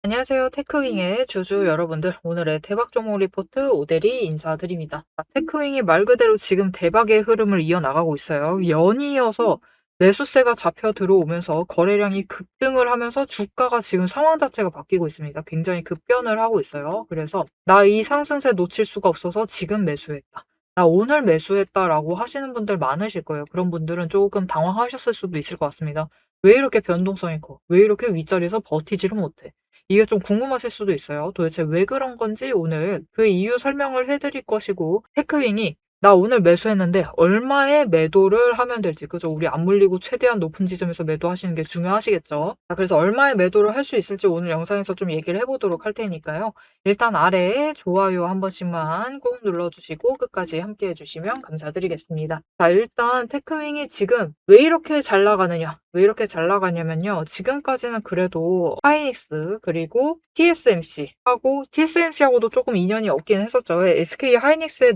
안녕하세요. 테크윙의 주주 여러분들. 오늘의 대박 종목 리포트 오대리 인사드립니다. 테크윙이 말 그대로 지금 대박의 흐름을 이어나가고 있어요. 연이어서 매수세가 잡혀 들어오면서 거래량이 급등을 하면서 주가가 지금 상황 자체가 바뀌고 있습니다. 굉장히 급변을 하고 있어요. 그래서 나 이 상승세 놓칠 수가 없어서 지금 매수했다. 나 오늘 매수했다라고 하시는 분들 많으실 거예요. 그런 분들은 조금 당황하셨을 수도 있을 것 같습니다. 왜 이렇게 변동성이 커? 왜 이렇게 윗자리에서 버티지를 못해? 이게 좀 궁금하실 수도 있어요. 도대체 왜 그런 건지 오늘 그 이유 설명을 해드릴 것이고, 테크윙이 나 오늘 매수했는데 얼마에 매도를 하면 될지, 그죠? 우리 안 물리고 최대한 높은 지점에서 매도하시는 게 중요하시겠죠? 그래서 얼마에 매도를 할 수 있을지 오늘 영상에서 좀 얘기를 해보도록 할 테니까요. 일단 아래에 좋아요 한 번씩만 꾹 눌러주시고 끝까지 함께 해주시면 감사드리겠습니다. 자, 일단 테크윙이 지금 왜 이렇게 잘 나가느냐? 왜 이렇게 잘 나가냐면요. 지금까지는 그래도 하이닉스 그리고 TSMC하고도 조금 인연이 없긴 했었죠. SK 하이닉스의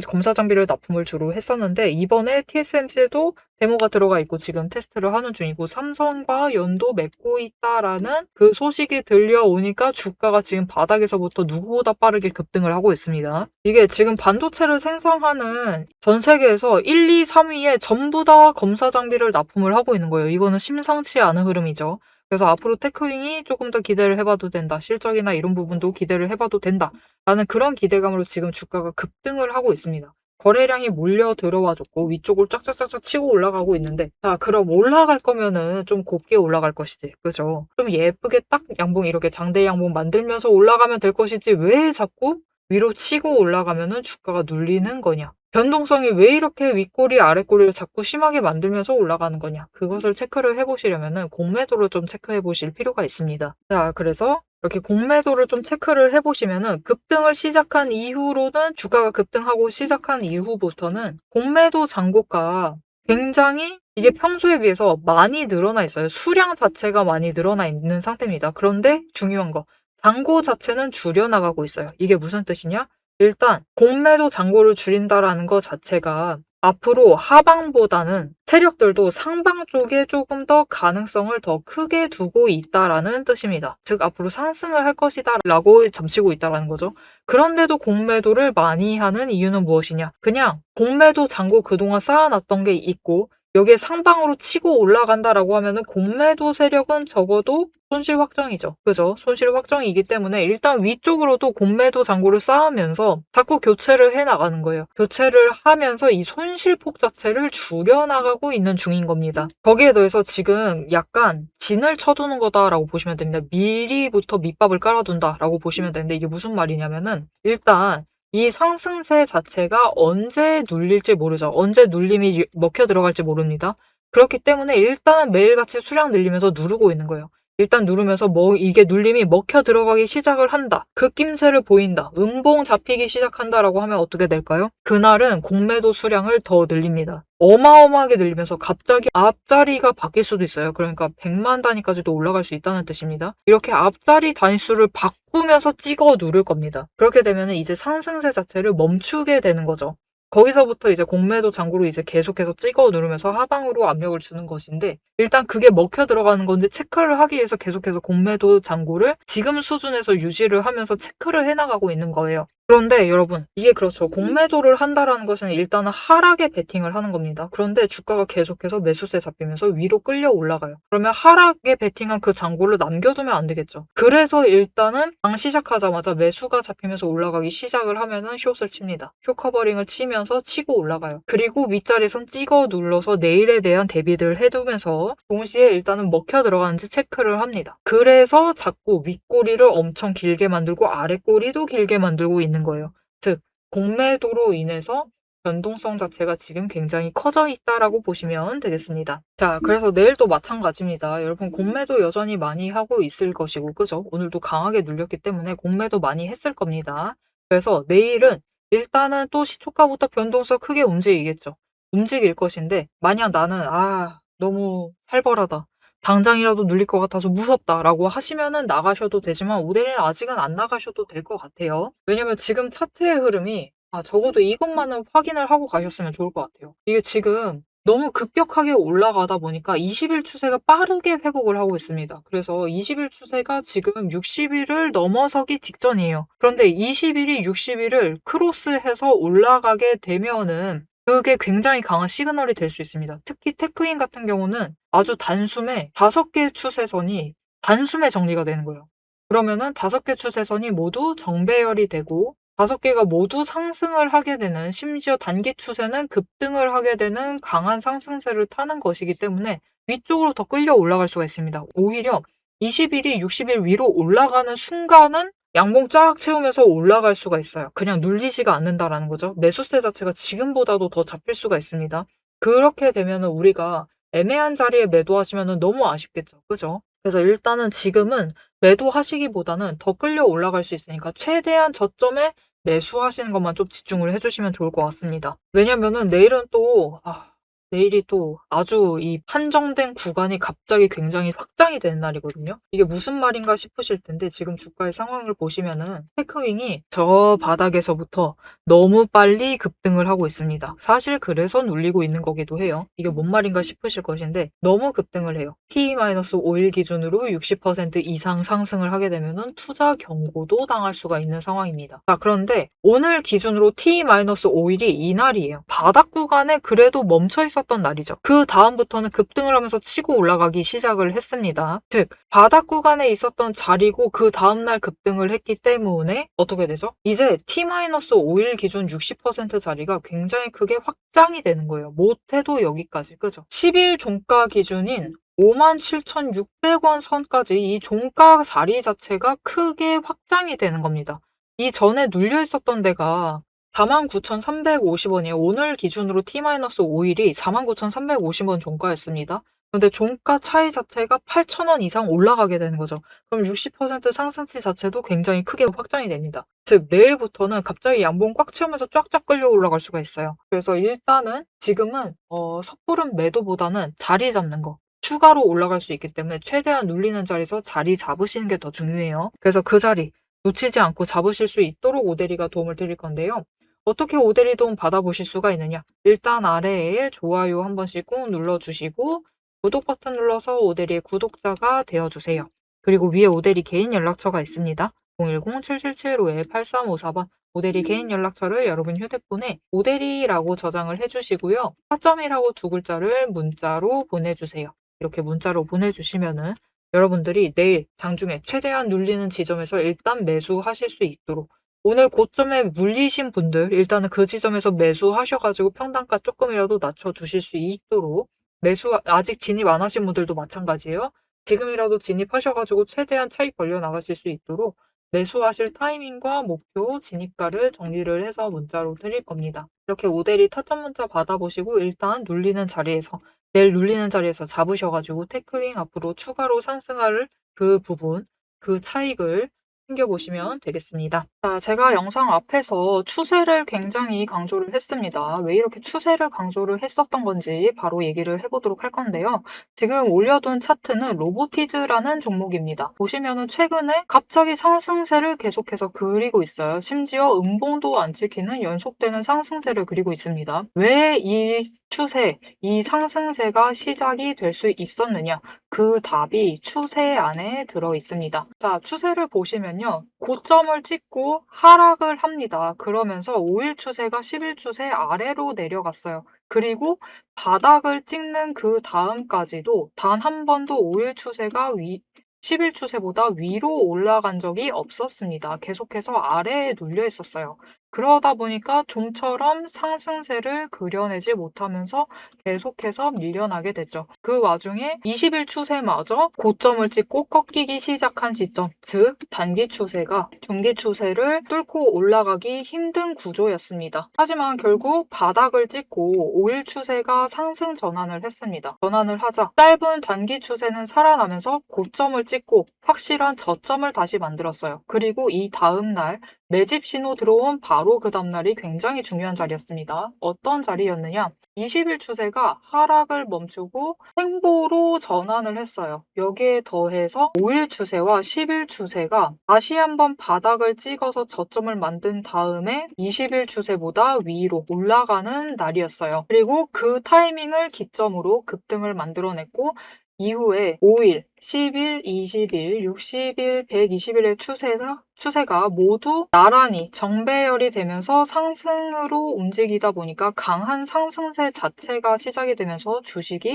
검사 장비를 납품을 주로 했었는데 이번에 TSMC에도 데모가 들어가 있고 지금 테스트를 하는 중이고 삼성과 연도 맺고 있다라는 그 소식이 들려오니까 주가가 지금 바닥에서부터 누구보다 빠르게 급등을 하고 있습니다. 이게 지금 반도체를 생산하는 전 세계에서 1, 2, 3위에 전부 다 검사 장비를 납품을 하고 있는 거예요. 이거는 심상치 않은 흐름이죠. 그래서 앞으로 테크윙이 조금 더 기대를 해봐도 된다. 실적이나 이런 부분도 기대를 해봐도 된다. 라는 그런 기대감으로 지금 주가가 급등을 하고 있습니다. 거래량이 몰려 들어와줬고 위쪽을 쫙쫙쫙쫙 치고 올라가고 있는데, 자, 그럼 올라갈 거면은 좀 곱게 올라갈 것이지, 그죠? 좀 예쁘게 딱 양봉 이렇게 장대 양봉 만들면서 올라가면 될 것이지 왜 자꾸 위로 치고 올라가면은 주가가 눌리는 거냐? 변동성이 왜 이렇게 윗꼬리 아랫꼬리를 자꾸 심하게 만들면서 올라가는 거냐? 그것을 체크를 해보시려면은 공매도를 좀 체크해 보실 필요가 있습니다. 자, 그래서 이렇게 공매도를 좀 체크를 해보시면은 급등을 시작한 이후로는 주가가 급등하고 시작한 이후부터는 공매도 잔고가 굉장히 이게 평소에 비해서 많이 늘어나 있어요. 수량 자체가 많이 늘어나 있는 상태입니다. 그런데 중요한 거, 잔고 자체는 줄여나가고 있어요. 이게 무슨 뜻이냐? 일단 공매도 잔고를 줄인다라는 것 자체가 앞으로 하방보다는 세력들도 상방 쪽에 조금 더 가능성을 더 크게 두고 있다라는 뜻입니다. 즉 앞으로 상승을 할 것이다 라고 점치고 있다라는 거죠. 그런데도 공매도를 많이 하는 이유는 무엇이냐? 그냥 공매도 잔고 그동안 쌓아놨던 게 있고 여기에 상방으로 치고 올라간다라고 하면은 공매도 세력은 적어도 손실 확정이죠. 그죠? 손실 확정이기 때문에 일단 위쪽으로도 공매도 잔고를 쌓으면서 자꾸 교체를 해 나가는 거예요. 교체를 하면서 이 손실폭 자체를 줄여나가고 있는 중인 겁니다. 거기에 더해서 지금 약간 진을 쳐두는 거다라고 보시면 됩니다. 미리부터 밑밥을 깔아둔다라고 보시면 되는데 이게 무슨 말이냐면은 일단 이 상승세 자체가 언제 눌릴지 모르죠. 언제 눌림이 먹혀 들어갈지 모릅니다. 그렇기 때문에 일단은 매일같이 수량 늘리면서 누르고 있는 거예요. 일단 누르면서 이게 눌림이 먹혀 들어가기 시작을 한다. 그 낌새를 보인다. 음봉 잡히기 시작한다라고 하면 어떻게 될까요? 그날은 공매도 수량을 더 늘립니다. 어마어마하게 늘리면서 갑자기 앞자리가 바뀔 수도 있어요. 그러니까 100만 단위까지도 올라갈 수 있다는 뜻입니다. 이렇게 앞자리 단위수를 바꾸면서 찍어 누를 겁니다. 그렇게 되면 이제 상승세 자체를 멈추게 되는 거죠. 거기서부터 이제 공매도 잔고로 이제 계속해서 찍어 누르면서 하방으로 압력을 주는 것인데 일단 그게 먹혀 들어가는 건지 체크를 하기 위해서 계속해서 공매도 잔고를 지금 수준에서 유지를 하면서 체크를 해나가고 있는 거예요. 그런데 여러분 이게 그렇죠. 공매도를 한다라는 것은 일단은 하락에 베팅을 하는 겁니다. 그런데 주가가 계속해서 매수세 잡히면서 위로 끌려 올라가요. 그러면 하락에 베팅한 그 잔고를 남겨두면 안 되겠죠. 그래서 일단은 장 시작하자마자 매수가 잡히면서 올라가기 시작을 하면은 숏을 칩니다. 숏 커버링을 치면서 치고 올라가요. 그리고 윗자리선 찍어 눌러서 내일에 대한 대비를 해두면서 동시에 일단은 먹혀 들어가는지 체크를 합니다. 그래서 자꾸 윗꼬리를 엄청 길게 만들고 아랫꼬리도 길게 만들고 있는 거예요. 즉 공매도로 인해서 변동성 자체가 지금 굉장히 커져 있다라고 보시면 되겠습니다. 자, 그래서 내일도 마찬가지입니다. 여러분 공매도 여전히 많이 하고 있을 것이고, 그죠? 오늘도 강하게 눌렸기 때문에 공매도 많이 했을 겁니다. 그래서 내일은 일단은 또 시초가부터 변동성 크게 움직이겠죠. 움직일 것인데 만약 나는 너무 살벌하다. 당장이라도 눌릴 것 같아서 무섭다라고 하시면은 나가셔도 되지만 오늘은 아직은 안 나가셔도 될 것 같아요. 왜냐면 지금 차트의 흐름이 적어도 이것만은 확인을 하고 가셨으면 좋을 것 같아요. 이게 지금 너무 급격하게 올라가다 보니까 20일 추세가 빠르게 회복을 하고 있습니다. 그래서 20일 추세가 지금 60일을 넘어서기 직전이에요. 그런데 20일이 60일을 크로스해서 올라가게 되면은 그게 굉장히 강한 시그널이 될 수 있습니다. 특히 테크인 같은 경우는 아주 단숨에 5개의 추세선이 단숨에 정리가 되는 거예요. 그러면은 5개 추세선이 모두 정배열이 되고 5개가 모두 상승을 하게 되는, 심지어 단기 추세는 급등을 하게 되는 강한 상승세를 타는 것이기 때문에 위쪽으로 더 끌려 올라갈 수가 있습니다. 오히려 20일이 60일 위로 올라가는 순간은 양봉 쫙 채우면서 올라갈 수가 있어요. 그냥 눌리지가 않는다라는 거죠. 매수세 자체가 지금보다도 더 잡힐 수가 있습니다. 그렇게 되면 우리가 애매한 자리에 매도하시면 너무 아쉽겠죠. 그죠? 그래서 일단은 지금은 매도하시기보다는 더 끌려 올라갈 수 있으니까 최대한 저점에 매수하시는 것만 좀 집중을 해주시면 좋을 것 같습니다. 왜냐면은 내일이 또 아주 이 판정된 구간이 갑자기 굉장히 확장이 되는 날이거든요. 이게 무슨 말인가 싶으실 텐데 지금 주가의 상황을 보시면은 테크윙이 저 바닥에서부터 너무 빨리 급등을 하고 있습니다. 사실 그래서 눌리고 있는 거기도 해요. 이게 뭔 말인가 싶으실 것인데 너무 급등을 해요. T-5일 기준으로 60% 이상 상승을 하게 되면은 투자 경고도 당할 수가 있는 상황입니다. 자, 그런데 오늘 기준으로 T-5일이 이날이에요. 바닥 구간에 그래도 멈춰 있었던 날이죠. 그 다음부터는 급등을 하면서 치고 올라가기 시작을 했습니다. 즉, 바닥 구간에 있었던 자리고 그 다음날 급등을 했기 때문에 어떻게 되죠? 이제 T-5일 기준 60% 자리가 굉장히 크게 확장이 되는 거예요. 못해도 여기까지, 그죠? 10일 종가 기준인 57,600원 선까지 이 종가 자리 자체가 크게 확장이 되는 겁니다. 이 전에 눌려 있었던 데가 49,350원이에요. 오늘 기준으로 T-5일이 49,350원 종가였습니다. 그런데 종가 차이 자체가 8,000원 이상 올라가게 되는 거죠. 그럼 60% 상승치 자체도 굉장히 크게 확장이 됩니다. 즉 내일부터는 갑자기 양봉 꽉 채우면서 쫙쫙 끌려 올라갈 수가 있어요. 그래서 일단은 지금은 섣부른 매도보다는 자리 잡는 거, 추가로 올라갈 수 있기 때문에 최대한 눌리는 자리에서 자리 잡으시는 게 더 중요해요. 그래서 그 자리 놓치지 않고 잡으실 수 있도록 오대리가 도움을 드릴 건데요. 어떻게 오대리 도움 받아보실 수가 있느냐? 일단 아래에 좋아요 한 번씩 꾹 눌러주시고 구독 버튼 눌러서 오대리의 구독자가 되어주세요. 그리고 위에 오대리 개인 연락처가 있습니다. 010-7775-8354번 오대리 개인 연락처를 여러분 휴대폰에 오대리라고 저장을 해주시고요. 4점이라고 두 글자를 문자로 보내주세요. 이렇게 문자로 보내주시면은 여러분들이 내일 장중에 최대한 눌리는 지점에서 일단 매수하실 수 있도록, 오늘 고점에 물리신 분들 일단은 그 지점에서 매수하셔가지고 평단가 조금이라도 낮춰주실 수 있도록, 매수 아직 진입 안 하신 분들도 마찬가지예요. 지금이라도 진입하셔가지고 최대한 차익 벌려 나가실 수 있도록 매수하실 타이밍과 목표, 진입가를 정리를 해서 문자로 드릴 겁니다. 이렇게 오대리 타점 문자 받아보시고 일단 내일 눌리는 자리에서 잡으셔가지고 테크윙 앞으로 추가로 상승할 그 부분, 그 차익을 챙겨보시면 되겠습니다. 자, 제가 영상 앞에서 추세를 굉장히 강조를 했습니다. 왜 이렇게 추세를 강조를 했었던 건지 바로 얘기를 해보도록 할 건데요. 지금 올려둔 차트는 로보티즈라는 종목입니다. 보시면은 최근에 갑자기 상승세를 계속해서 그리고 있어요. 심지어 음봉도 안 찍히는 연속되는 상승세를 그리고 있습니다. 왜 이 추세, 이 상승세가 시작이 될 수 있었느냐? 그 답이 추세 안에 들어 있습니다. 자, 추세를 보시면요. 고점을 찍고 하락을 합니다. 그러면서 5일 추세가 10일 추세 아래로 내려갔어요. 그리고 바닥을 찍는 그 다음까지도 단 한 번도 5일 추세가 10일 추세보다 위로 올라간 적이 없었습니다. 계속해서 아래에 눌려 있었어요. 그러다 보니까 좀처럼 상승세를 그려내지 못하면서 계속해서 밀려나게 되죠. 그 와중에 20일 추세마저 고점을 찍고 꺾이기 시작한 지점, 즉 단기 추세가 중기 추세를 뚫고 올라가기 힘든 구조였습니다. 하지만 결국 바닥을 찍고 5일 추세가 상승 전환을 했습니다. 전환을 하자 짧은 단기 추세는 살아나면서 고점을 찍고 확실한 저점을 다시 만들었어요. 그리고 이 다음 날 매집 신호 들어온 바로 그 다음날이 굉장히 중요한 자리였습니다. 어떤 자리였느냐? 20일 추세가 하락을 멈추고 횡보로 전환을 했어요. 여기에 더해서 5일 추세와 10일 추세가 다시 한번 바닥을 찍어서 저점을 만든 다음에 20일 추세보다 위로 올라가는 날이었어요. 그리고 그 타이밍을 기점으로 급등을 만들어냈고 이후에 5일, 10일, 20일, 60일, 120일의 추세가 모두 나란히 정배열이 되면서 상승으로 움직이다 보니까 강한 상승세 자체가 시작이 되면서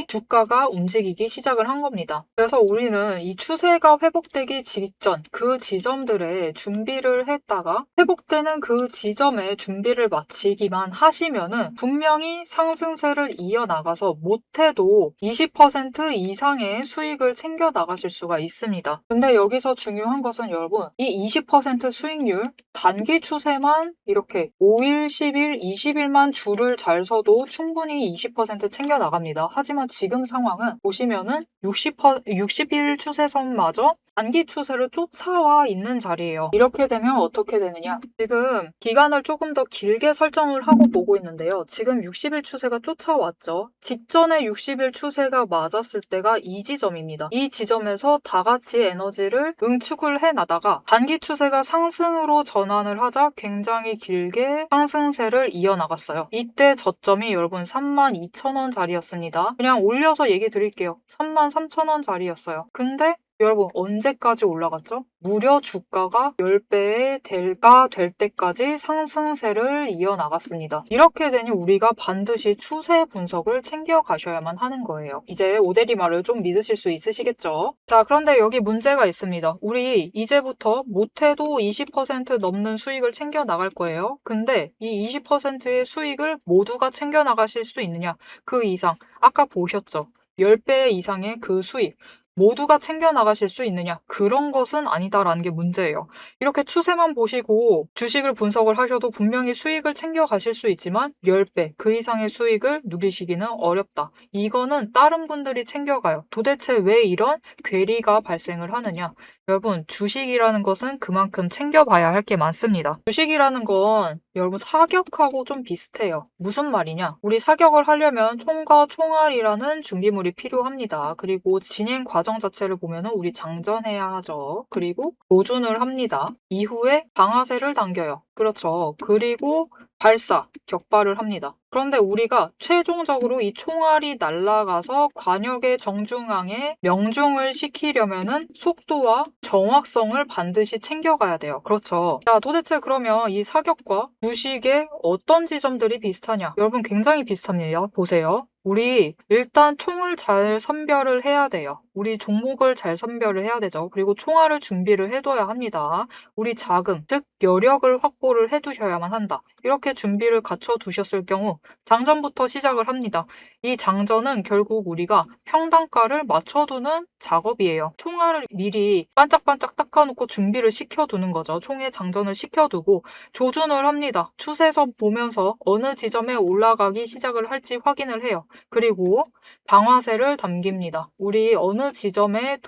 주가가 움직이기 시작을 한 겁니다. 그래서 우리는 이 추세가 회복되기 직전 그 지점들에 준비를 했다가 회복되는 그 지점에 준비를 마치기만 하시면은 분명히 상승세를 이어나가서 못해도 20% 이상의 수익을 챙겨 나가실 수가 있습니다. 근데 여기서 중요한 것은 여러분, 이 20% 수익률 단기 추세만 이렇게 5일, 10일, 20일만 줄을 잘 서도 충분히 20% 챙겨 나갑니다. 하지만 지금 상황은 보시면은 60일 추세선마저 단기 추세를 쫓아와 있는 자리예요. 이렇게 되면 어떻게 되느냐? 지금 기간을 조금 더 길게 설정을 하고 보고 있는데요. 지금 60일 추세가 쫓아왔죠. 직전에 60일 추세가 맞았을 때가 이 지점입니다. 이 지점에서 다 같이 에너지를 응축을 해나다가 단기 추세가 상승으로 전환을 하자 굉장히 길게 상승세를 이어나갔어요. 이때 저점이 여러분 32,000원 자리였습니다. 그냥 올려서 얘기 드릴게요. 33,000원 자리였어요. 근데 여러분 언제까지 올라갔죠? 무려 주가가 10배의 대가 될 때까지 상승세를 이어나갔습니다. 이렇게 되니 우리가 반드시 추세 분석을 챙겨 가셔야만 하는 거예요. 이제 오대리 말을 좀 믿으실 수 있으시겠죠? 자, 그런데 여기 문제가 있습니다. 우리 이제부터 못해도 20% 넘는 수익을 챙겨 나갈 거예요. 근데 이 20%의 수익을 모두가 챙겨 나가실 수 있느냐? 그 이상 아까 보셨죠? 10배 이상의 그 수익 모두가 챙겨 나가실 수 있느냐? 그런 것은 아니다라는 게 문제예요. 이렇게 추세만 보시고 주식을 분석을 하셔도 분명히 수익을 챙겨 가실 수 있지만 10배 그 이상의 수익을 누리시기는 어렵다. 이거는 다른 분들이 챙겨가요. 도대체 왜 이런 괴리가 발생을 하느냐? 여러분, 주식이라는 것은 그만큼 챙겨봐야 할 게 많습니다. 주식이라는 건 여러분 사격하고 좀 비슷해요. 무슨 말이냐? 우리 사격을 하려면 총과 총알이라는 준비물이 필요합니다. 그리고 진행 과정 자체를 보면 우리 장전해야 하죠. 그리고 조준을 합니다. 이후에 방아쇠를 당겨요. 그렇죠. 그리고 발사, 격발을 합니다. 그런데 우리가 최종적으로 이 총알이 날아가서 관역의 정중앙에 명중을 시키려면은 속도와 정확성을 반드시 챙겨가야 돼요. 그렇죠. 자, 도대체 그러면 이 사격과 주식의 어떤 지점들이 비슷하냐? 여러분 굉장히 비슷합니다. 보세요. 우리 일단 총을 잘 선별을 해야 돼요. 우리 종목을 잘 선별을 해야 되죠. 그리고 총알을 준비를 해둬야 합니다. 우리 자금, 즉 여력을 확보를 해두셔야만 한다. 이렇게 준비를 갖춰 두셨을 경우 장전부터 시작을 합니다. 이 장전은 결국 우리가 평단가를 맞춰두는 작업이에요. 총알을 미리 반짝반짝 닦아놓고 준비를 시켜두는 거죠. 총에 장전을 시켜두고 조준을 합니다. 추세선 보면서 어느 지점에 올라가기 시작을 할지 확인을 해요. 그리고 방아쇠를 당깁니다. 우리 어느 지점에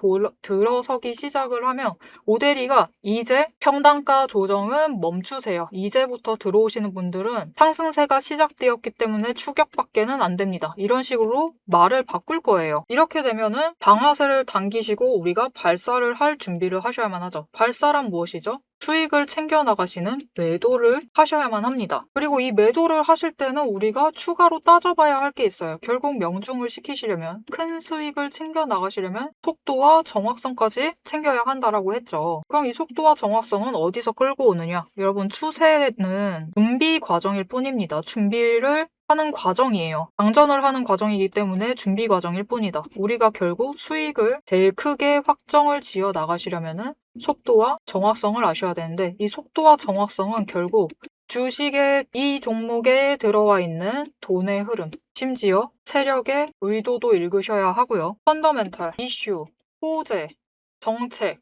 들어서기 시작을 하면 오대리가 이제 평단가 조정은 멈추세요. 이제부터 들어오시는 분들은 상승세가 시작되었기 때문에 추격밖에는 안 됩니다. 이런 식으로 말을 바꿀 거예요. 이렇게 되면은 방아쇠를 당기시고 우리가 발사를 할 준비를 하셔야만 하죠. 발사란 무엇이죠? 수익을 챙겨 나가시는 매도를 하셔야만 합니다. 그리고 이 매도를 하실 때는 우리가 추가로 따져봐야 할 게 있어요. 결국 명중을 시키시려면 큰 수익을 챙겨 나가시려면 속도와 정확성까지 챙겨야 한다라고 했죠. 그럼 이 속도와 정확성은 어디서 끌고 오느냐? 여러분 추세는 준비 과정일 뿐입니다. 준비를 하는 과정이에요. 장전을 하는 과정이기 때문에 준비 과정일 뿐이다. 우리가 결국 수익을 제일 크게 확정을 지어 나가시려면은 속도와 정확성을 아셔야 되는데 이 속도와 정확성은 결국 주식의 이 종목에 들어와 있는 돈의 흐름, 심지어 세력의 의도도 읽으셔야 하고요. 펀더멘탈, 이슈, 호재, 정책,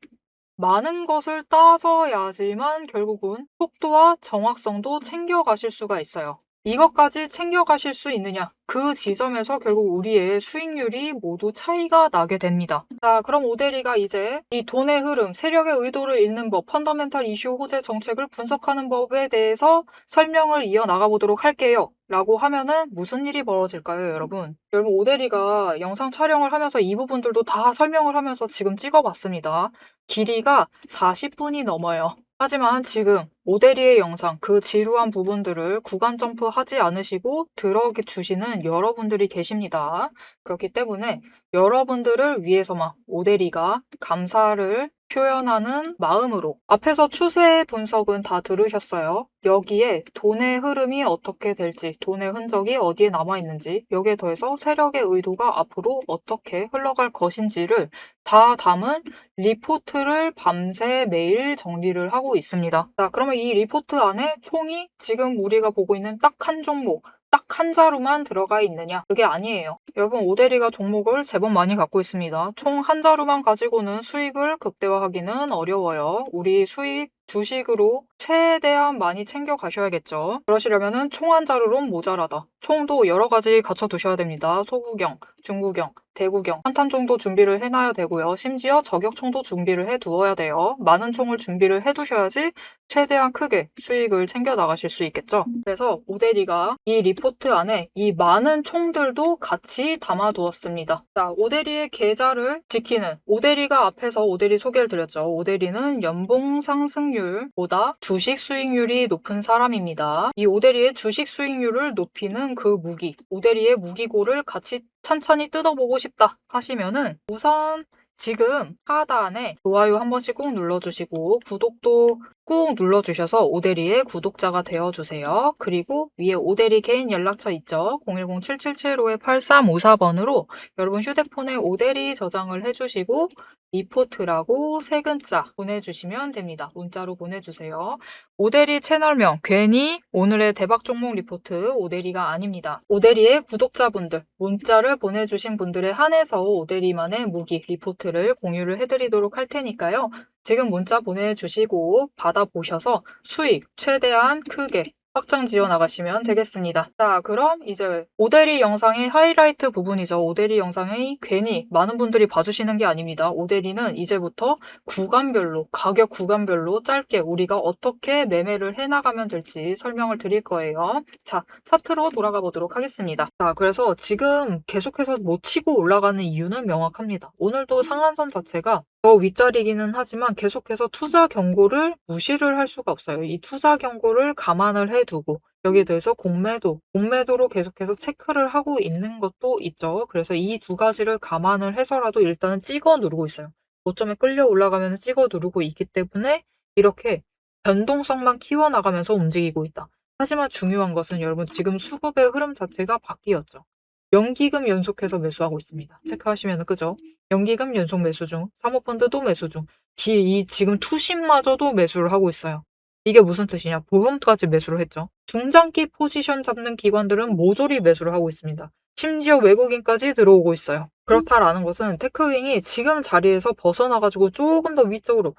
많은 것을 따져야지만 결국은 속도와 정확성도 챙겨가실 수가 있어요. 이것까지 챙겨가실 수 있느냐? 그 지점에서 결국 우리의 수익률이 모두 차이가 나게 됩니다. 자, 그럼 오대리가 이제 이 돈의 흐름, 세력의 의도를 읽는 법, 펀더멘탈 이슈 호재 정책을 분석하는 법에 대해서 설명을 이어나가 보도록 할게요. 라고 하면은 무슨 일이 벌어질까요, 여러분? 여러분, 오대리가 영상 촬영을 하면서 이 부분들도 다 설명을 하면서 지금 찍어봤습니다. 길이가 40분이 넘어요. 하지만 지금 오대리의 영상, 그 지루한 부분들을 구간 점프하지 않으시고 들어주시는 여러분들이 계십니다. 그렇기 때문에 여러분들을 위해서만 오대리가 감사를 표현하는 마음으로 앞에서 추세 분석은 다 들으셨어요. 여기에 돈의 흐름이 어떻게 될지, 돈의 흔적이 어디에 남아있는지, 여기에 더해서 세력의 의도가 앞으로 어떻게 흘러갈 것인지를 다 담은 리포트를 밤새 매일 정리를 하고 있습니다. 자, 그러면 이 리포트 안에 총이 지금 우리가 보고 있는 딱 한 종목, 딱 한 자루만 들어가 있느냐? 그게 아니에요. 여러분, 오대리가 종목을 제법 많이 갖고 있습니다. 총 한 자루만 가지고는 수익을 극대화하기는 어려워요. 우리 수익 주식으로 최대한 많이 챙겨 가셔야겠죠. 그러시려면은 총 한 자루론 모자라다. 총도 여러 가지 갖춰 두셔야 됩니다. 소구경, 중구경, 대구경, 한탄 총도 준비를 해놔야 되고요. 심지어 저격총도 준비를 해 두어야 돼요. 많은 총을 준비를 해 두셔야지 최대한 크게 수익을 챙겨 나가실 수 있겠죠. 그래서 오대리가 이 리포트 안에 이 많은 총들도 같이 담아 두었습니다. 자, 오대리의 계좌를 지키는 오대리가 앞에서 오대리 소개를 드렸죠. 오대리는 연봉 상승률보다 주식 수익률이 높은 사람입니다. 이 오대리의 주식 수익률을 높이는 그 무기, 오대리의 무기고를 같이 찬찬히 뜯어보고 싶다 하시면은 우선 지금 하단에 좋아요 한 번씩 꾹 눌러주시고 구독도 꾹 눌러주셔서 오대리의 구독자가 되어주세요. 그리고 위에 오대리 개인 연락처 있죠? 010-777-8354번으로 여러분 휴대폰에 오대리 저장을 해주시고 리포트라고 세 글자 보내주시면 됩니다. 문자로 보내주세요. 오대리 채널명 괜히 오늘의 대박 종목 리포트 오대리가 아닙니다. 오대리의 구독자분들 문자를 보내주신 분들에 한해서 오대리만의 무기 리포트를 공유를 해드리도록 할 테니까요. 지금 문자 보내주시고 받아보셔서 수익 최대한 크게 확장 지어 나가시면 되겠습니다. 자, 그럼 이제 오대리 영상의 하이라이트 부분이죠. 오대리 영상이 괜히 많은 분들이 봐주시는 게 아닙니다. 오대리는 이제부터 구간별로, 가격 구간별로 짧게 우리가 어떻게 매매를 해나가면 될지 설명을 드릴 거예요. 자, 차트로 돌아가 보도록 하겠습니다. 자, 그래서 지금 계속해서 못 치고 올라가는 이유는 명확합니다. 오늘도 상한선 자체가 더 윗자리기는 하지만 계속해서 투자 경고를 무시를 할 수가 없어요. 이 투자 경고를 감안을 해두고 여기에 대해서 공매도로 계속해서 체크를 하고 있는 것도 있죠. 그래서 이 두 가지를 감안을 해서라도 일단은 찍어 누르고 있어요. 고점에 끌려 올라가면 찍어 누르고 있기 때문에 이렇게 변동성만 키워나가면서 움직이고 있다. 하지만 중요한 것은 여러분 지금 수급의 흐름 자체가 바뀌었죠. 연기금 연속해서 매수하고 있습니다. 체크하시면 그죠? 연기금 연속 매수 중, 사모펀드도 매수 중, 이 지금 투신마저도 매수를 하고 있어요. 이게 무슨 뜻이냐? 보험까지 매수를 했죠. 중장기 포지션 잡는 기관들은 모조리 매수를 하고 있습니다. 심지어 외국인까지 들어오고 있어요. 그렇다라는 것은 테크윙이 지금 자리에서 벗어나가지고 조금 더 위쪽으로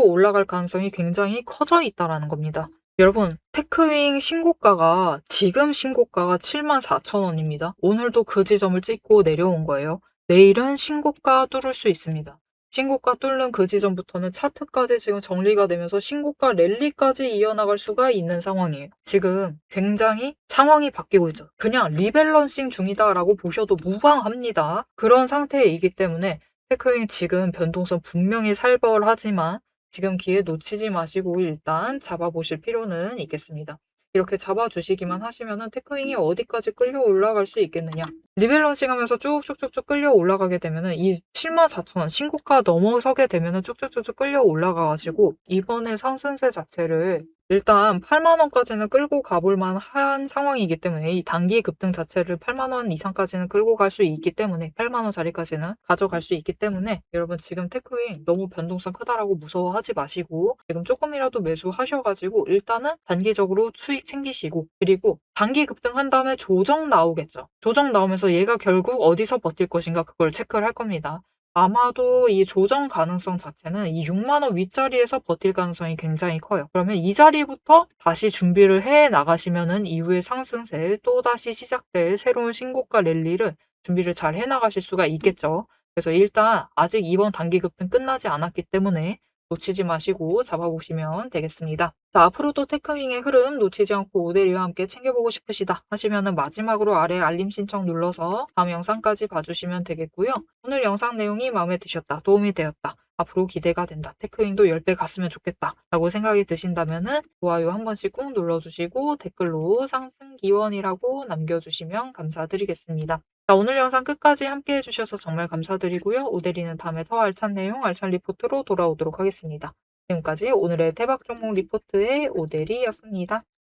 올라갈 가능성이 굉장히 커져 있다라는 겁니다. 여러분, 테크윙 지금 신고가가 74,000원입니다. 오늘도 그 지점을 찍고 내려온 거예요. 내일은 신고가 뚫을 수 있습니다. 신고가 뚫는 그 지점부터는 차트까지 지금 정리가 되면서 신고가 랠리까지 이어나갈 수가 있는 상황이에요. 지금 굉장히 상황이 바뀌고 있죠. 그냥 리밸런싱 중이다라고 보셔도 무방합니다. 그런 상태이기 때문에 테크윙 지금 변동성 분명히 살벌하지만 지금 기회 놓치지 마시고 일단 잡아보실 필요는 있겠습니다. 이렇게 잡아주시기만 하시면은 테크윙이 어디까지 끌려 올라갈 수 있겠느냐. 리밸런싱 하면서 쭉쭉쭉쭉 끌려 올라가게 되면은 이 74,000원 신고가 넘어서게 되면은 쭉쭉쭉쭉 끌려 올라가가지고 이번에 상승세 자체를 일단 8만원까지는 끌고 가볼 만한 상황이기 때문에 이 단기 급등 자체를 8만원 이상까지는 끌고 갈 수 있기 때문에 8만원짜리까지는 가져갈 수 있기 때문에 여러분 지금 테크윙 너무 변동성 크다라고 무서워하지 마시고 지금 조금이라도 매수하셔가지고 일단은 단기적으로 수익 챙기시고 그리고 단기 급등한 다음에 조정 나오겠죠. 조정 나오면서 얘가 결국 어디서 버틸 것인가 그걸 체크를 할 겁니다. 아마도 이 조정 가능성 자체는 이 6만 원 윗자리에서 버틸 가능성이 굉장히 커요. 그러면 이 자리부터 다시 준비를 해 나가시면은 이후에 상승세 또다시 시작될 새로운 신고가 랠리를 준비를 잘 해 나가실 수가 있겠죠. 그래서 일단 아직 이번 단기 급등 끝나지 않았기 때문에 놓치지 마시고 잡아보시면 되겠습니다. 자, 앞으로도 테크윙의 흐름 놓치지 않고 오데리와 함께 챙겨보고 싶으시다 하시면은 마지막으로 아래 알림 신청 눌러서 다음 영상까지 봐주시면 되겠고요. 오늘 영상 내용이 마음에 드셨다, 도움이 되었다, 앞으로 기대가 된다, 테크윙도 10배 갔으면 좋겠다 라고 생각이 드신다면은 좋아요 한 번씩 꾹 눌러주시고 댓글로 상승 기원이라고 남겨주시면 감사드리겠습니다. 자, 오늘 영상 끝까지 함께 해주셔서 정말 감사드리고요. 오데리는 다음에 더 알찬 내용, 알찬 리포트로 돌아오도록 하겠습니다. 지금까지 오늘의 대박 종목 리포트의 오데리였습니다.